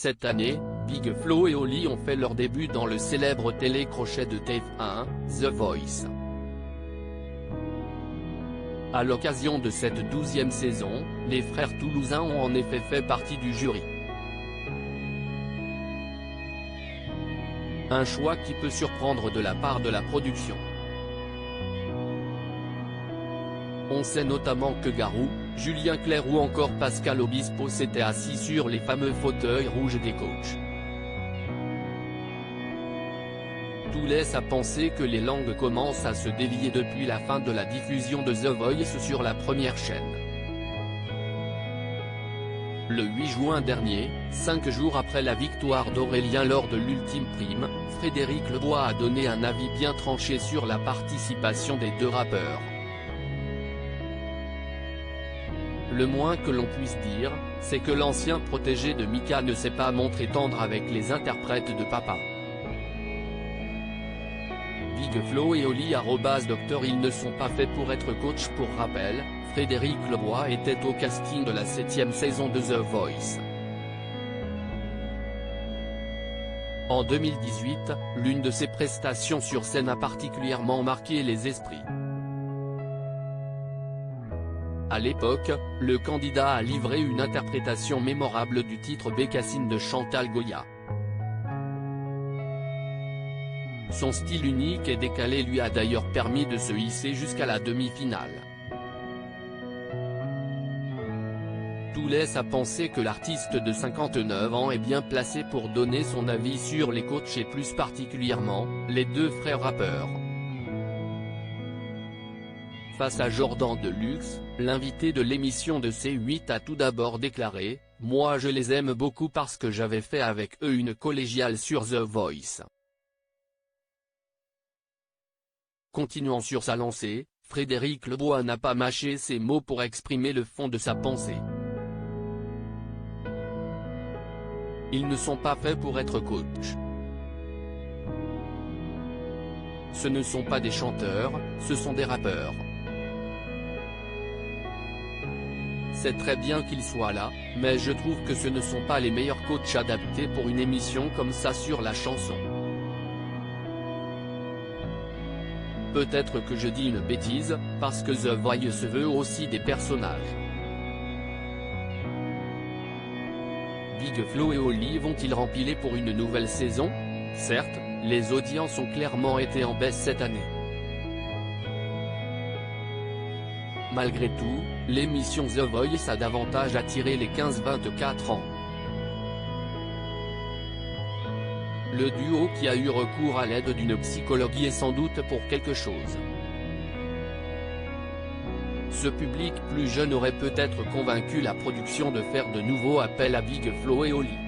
Cette année, Big Flo et Oli ont fait leur début dans le célèbre télécrochet de TF1, The Voice. À l'occasion de cette 12e saison, les frères toulousains ont en effet fait partie du jury. Un choix qui peut surprendre de la part de la production. On sait notamment que Garou, Julien Clerc ou encore Pascal Obispo s'étaient assis sur les fameux fauteuils rouges des coachs. Tout laisse à penser que les langues commencent à se délier depuis la fin de la diffusion de The Voice sur la première chaîne. Le 8 juin dernier, 5 jours après la victoire d'Aurélien lors de l'ultime prime, Frédéric Lebois a donné un avis bien tranché sur la participation des deux rappeurs. Le moins que l'on puisse dire, c'est que l'ancien protégé de Mika ne s'est pas montré tendre avec les interprètes de Papa. Big Flo et Oli @Docteur Ils ne sont pas faits pour être coach. Pour rappel, Frédéric Lebois était au casting de la 7e saison de The Voice. En 2018, l'une de ses prestations sur scène a particulièrement marqué les esprits. À l'époque, le candidat a livré une interprétation mémorable du titre Bécassine de Chantal Goya. Son style unique et décalé lui a d'ailleurs permis de se hisser jusqu'à la demi-finale. Tout laisse à penser que l'artiste de 59 ans est bien placé pour donner son avis sur les coachs et plus particulièrement, les deux frères rappeurs. Face à Jordan Deluxe, l'invité de l'émission de C8 a tout d'abord déclaré « Moi je les aime beaucoup parce que j'avais fait avec eux une collégiale sur The Voice ». Continuant sur sa lancée, Frédéric Lebois n'a pas mâché ses mots pour exprimer le fond de sa pensée. Ils ne sont pas faits pour être coach. Ce ne sont pas des chanteurs, ce sont des rappeurs. C'est très bien qu'ils soient là, mais je trouve que ce ne sont pas les meilleurs coachs adaptés pour une émission comme ça sur la chanson. Peut-être que je dis une bêtise, parce que The Voice se veut aussi des personnages. Big Flo et Oli vont-ils rempiler pour une nouvelle saison? Certes, les audiences ont clairement été en baisse cette année. Malgré tout, l'émission The Voice a davantage attiré les 15-24 ans. Le duo qui a eu recours à l'aide d'une psychologue y est sans doute pour quelque chose. Ce public plus jeune aurait peut-être convaincu la production de faire de nouveau appel à Big Flo et Oli.